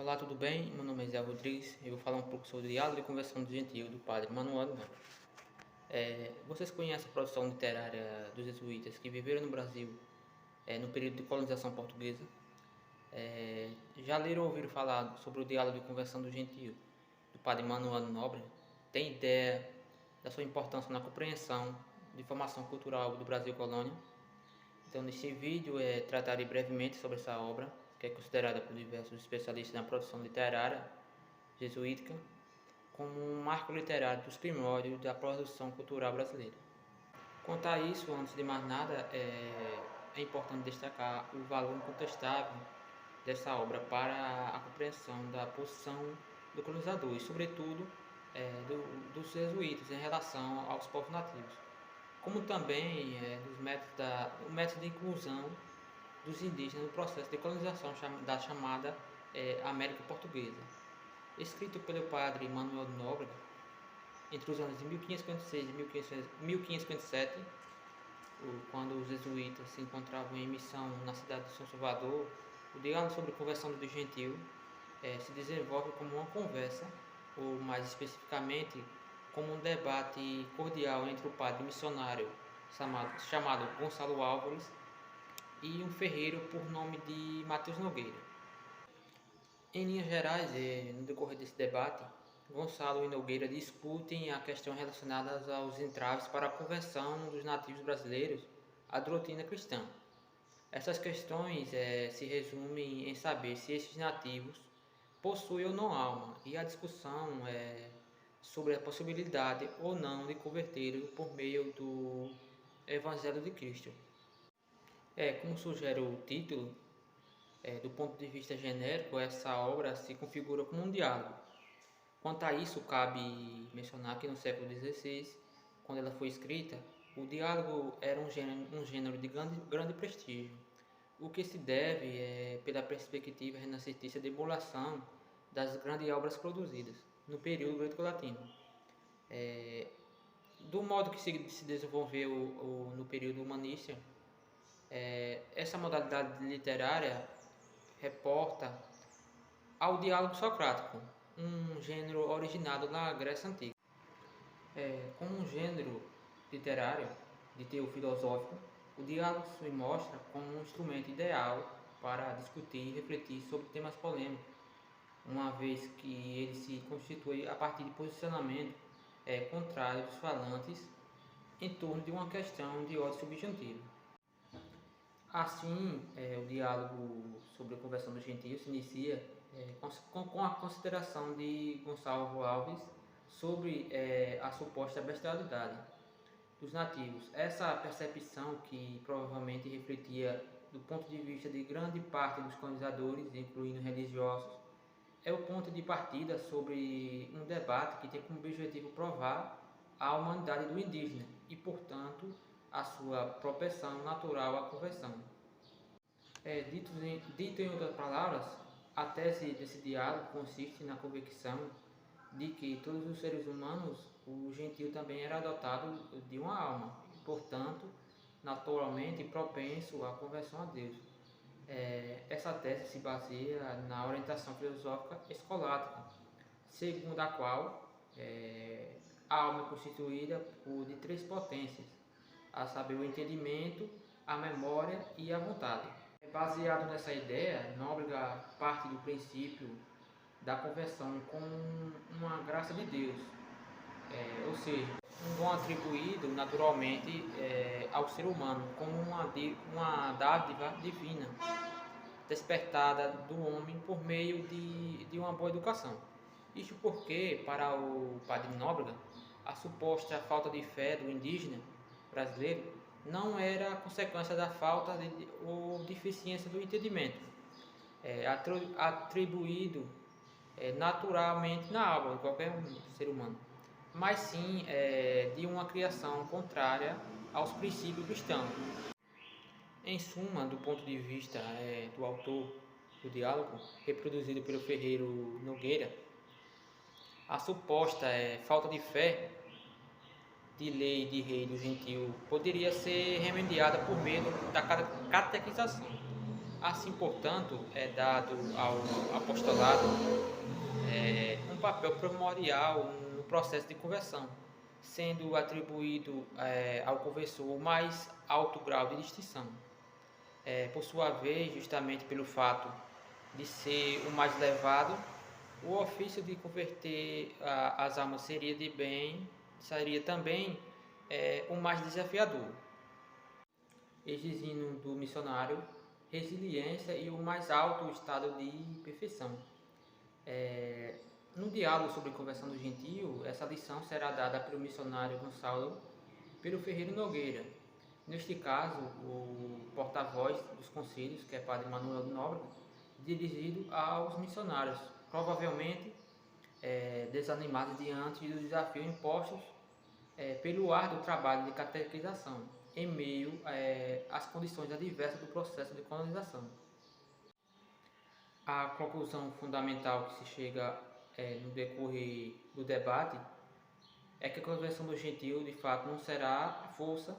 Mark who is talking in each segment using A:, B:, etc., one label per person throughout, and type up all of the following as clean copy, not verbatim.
A: Olá, tudo bem? Meu nome é Zé Rodrigues. Eu vou falar um pouco sobre o diálogo de conversão do gentio do padre Manuel Nobre. Vocês conhecem a produção literária dos jesuítas que viveram no Brasil no período de colonização portuguesa? Já leram ou ouviram falar sobre o diálogo de conversão do gentio do padre Manuel Nobre? Tem ideia da sua importância na compreensão de formação cultural do Brasil colônia? Então, neste vídeo, tratarei brevemente sobre essa obra, que é considerada por diversos especialistas na produção literária jesuítica como um marco literário dos primórdios da produção cultural brasileira. Quanto a isso, antes de mais nada, é importante destacar o valor incontestável dessa obra para a compreensão da posição do colonizador e, sobretudo, dos jesuítas em relação aos povos nativos, como também o método de inclusão dos indígenas no processo de colonização da chamada América Portuguesa. Escrito pelo padre Manuel de Nóbrega entre os anos de 1556 e 1557, quando os jesuítas se encontravam em missão na cidade de São Salvador, o diálogo sobre conversão do gentio se desenvolve como uma conversa, ou mais especificamente, como um debate cordial entre o padre missionário chamado Gonçalo Álvares e um ferreiro por nome de Mateus Nogueira. Em linhas gerais, no decorrer desse debate, Gonçalo e Nogueira discutem a questão relacionada aos entraves para a conversão dos nativos brasileiros à doutrina cristã. Essas questões se resumem em saber se esses nativos possuem ou não alma, e a discussão sobre a possibilidade ou não de convertê-los por meio do Evangelho de Cristo. Como sugere o título, do ponto de vista genérico, essa obra se configura como um diálogo. Quanto a isso, cabe mencionar que no século XVI, quando ela foi escrita, o diálogo era um gênero de grande prestígio, o que se deve pela perspectiva renascentista de emulação das grandes obras produzidas no período greco-latino. Do modo que se desenvolveu no período humanista, essa modalidade literária reporta ao diálogo socrático, um gênero originado na Grécia Antiga. Como um gênero literário de teor filosófico, o diálogo se mostra como um instrumento ideal para discutir e refletir sobre temas polêmicos, uma vez que ele se constitui a partir de posicionamento contrário dos falantes em torno de uma questão de ordem subjetiva. Assim, o diálogo sobre a conversão do gentio se inicia com a consideração de Gonçalo Alves sobre a suposta bestialidade dos nativos. Essa percepção, que provavelmente refletia do ponto de vista de grande parte dos colonizadores, incluindo religiosos, é o ponto de partida sobre um debate que tem como objetivo provar a humanidade do indígena e, portanto, a sua propensão natural à conversão. Dito em outras palavras, a tese desse diálogo consiste na convicção de que todos os seres humanos, o gentio também era dotado de uma alma, e, portanto, naturalmente propenso à conversão a Deus. Essa tese se baseia na orientação filosófica escolástica, segundo a qual a alma é constituída de três potências, a saber, o entendimento, a memória e a vontade. Baseado nessa ideia, Nóbrega parte do princípio da conversão como uma graça de Deus, ou seja, um dom atribuído naturalmente ao ser humano como uma dádiva divina, despertada do homem por meio de uma boa educação. Isto porque, para o padre Nóbrega, a suposta falta de fé do indígena brasileiro não era consequência da falta ou deficiência do entendimento, atribuído naturalmente na alma de qualquer ser humano, mas sim de uma criação contrária aos princípios cristãos. Em suma, do ponto de vista do autor do diálogo, reproduzido pelo ferreiro Nogueira, a suposta falta de fé de lei de rei do gentio poderia ser remediada por meio da catequização, Assim, portanto, é dado ao apostolado um papel primordial no processo de conversão, sendo atribuído ao conversor o mais alto grau de distinção. Por sua vez, justamente pelo fato de ser o mais elevado, o ofício de converter as almas seria também o mais desafiador, exigindo do missionário resiliência e o mais alto estado de perfeição. No diálogo sobre conversão do gentio, essa lição será dada pelo missionário Gonçalo pelo Ferreiro Nogueira. Neste caso, o porta-voz dos conselhos, que é Padre Manuel de Nóbrega, dirigido aos missionários, provavelmente desanimados diante dos desafios impostos pelo árduo trabalho de catequização, em meio às condições adversas do processo de colonização. A conclusão fundamental que se chega no decorrer do debate é que a conversão do gentio, de fato, não será força,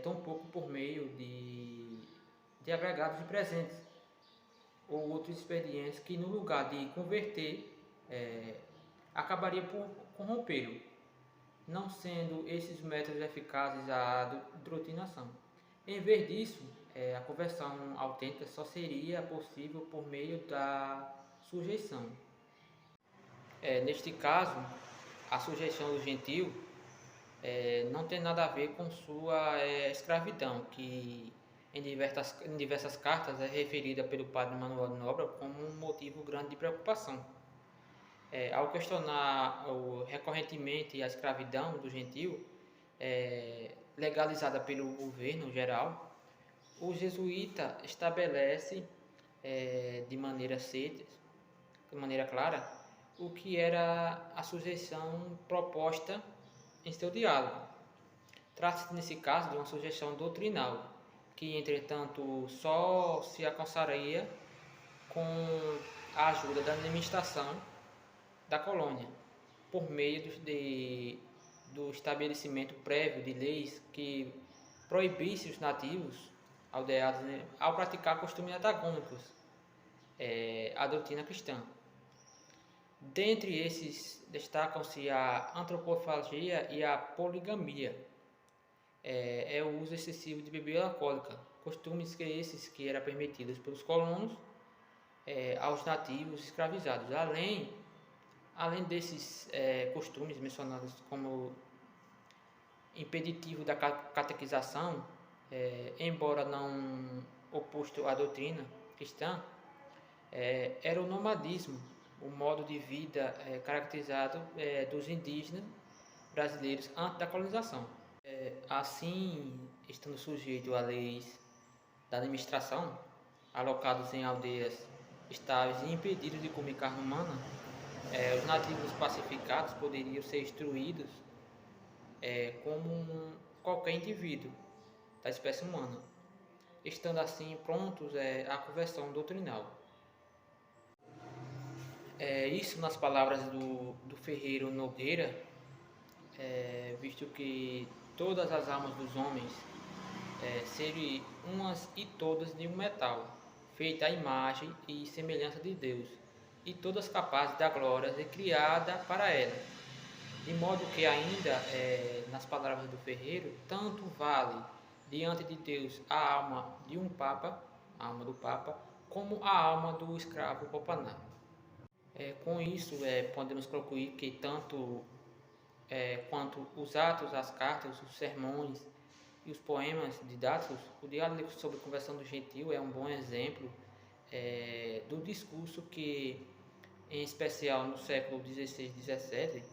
A: tampouco por meio de agregados de presentes ou outros expedientes que, no lugar de converter, acabaria por corrompê-lo, não sendo esses métodos eficazes à doutrinação. Em vez disso, a conversão autêntica só seria possível por meio da sujeição. Neste caso, a sujeição do gentio não tem nada a ver com sua escravidão, que em diversas cartas é referida pelo padre Manuel de Nóbrega como um motivo grande de preocupação. Ao questionar recorrentemente a escravidão do gentio, legalizada pelo governo geral, o jesuíta estabelece de maneira clara, o que era a sujeição proposta em seu diálogo. Trata-se, nesse caso, de uma sujeição doutrinal, que, entretanto, só se alcançaria com a ajuda da administração da colônia, por meio do estabelecimento prévio de leis que proibissem os nativos aldeados ao praticar costumes antagônicos à doutrina cristã. Dentre esses, destacam-se a antropofagia e a poligamia, o uso excessivo de bebida alcoólica, costumes que eram permitidos pelos colonos aos nativos escravizados. Além desses costumes mencionados como impeditivo da catequização, embora não oposto à doutrina cristã, era o nomadismo, o modo de vida caracterizado dos indígenas brasileiros antes da colonização. Assim, estando sujeito a leis da administração, alocados em aldeias estáveis e impedidos de comer carne humana, os nativos pacificados poderiam ser instruídos como qualquer indivíduo da espécie humana, estando assim prontos à conversão doutrinal. Isso nas palavras do Ferreiro Nogueira, visto que todas as almas dos homens serem umas e todas de um metal, feita à imagem e semelhança de Deus, e todas capazes da glória e criada para ela. De modo que ainda, nas palavras do Ferreiro, tanto vale diante de Deus a alma de um Papa, a alma do Papa, como a alma do escravo Popaná. Com isso, podemos concluir que tanto quanto os atos, as cartas, os sermões e os poemas didáticos, o diálogo sobre a conversão do gentio é um bom exemplo do discurso que, em especial no século XVI e XVII,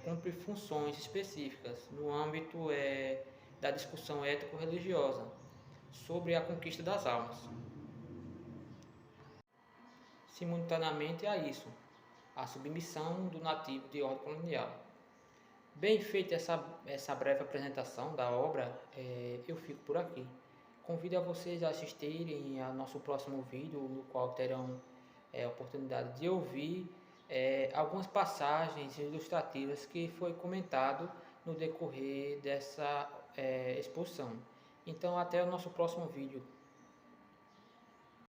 A: cumpre funções específicas no âmbito da discussão ético-religiosa sobre a conquista das almas. Simultaneamente a isso, a submissão do nativo de ordem colonial. Bem feita essa breve apresentação da obra, eu fico por aqui. Convido a vocês a assistirem ao nosso próximo vídeo, no qual terão a oportunidade de ouvir algumas passagens ilustrativas que foi comentado no decorrer dessa exposição. Então, até o nosso próximo vídeo.